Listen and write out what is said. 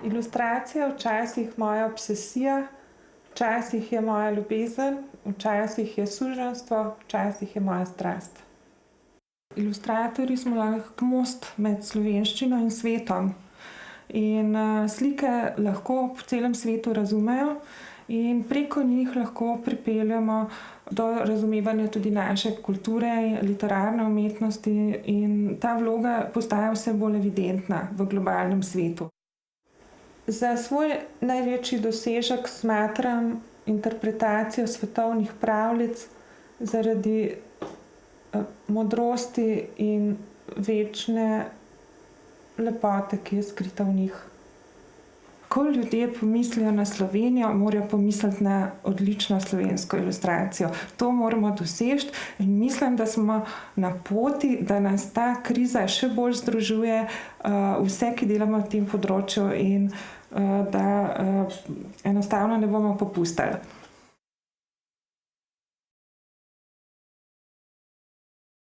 Ilustracija je včasih moja obsesija, včasih je moja ljubezen, včasih je suženjstvo, včasih je moja strast. Ilustratorji smo lahko most med slovenščino in svetom. In slike lahko po celem svetu razumejo in preko njih lahko pripeljemo do razumevanja tudi naše kulture, literarne umetnosti in ta vloga postaja vse bolj evidentna v globalnem svetu. Za svoj največji dosežek smatram interpretacijo svetovnih pravljic zaradi modrosti in večne lepote, ki je skrita v njih. Ko ljudje pomislijo na Slovenijo, morajo pomisliti na odlično slovensko ilustracijo. To moramo doseči in mislim, da smo na poti, da nas ta kriza še bolj združuje, vse, ki delamo na tem področju in da enostavno ne bomo popustili.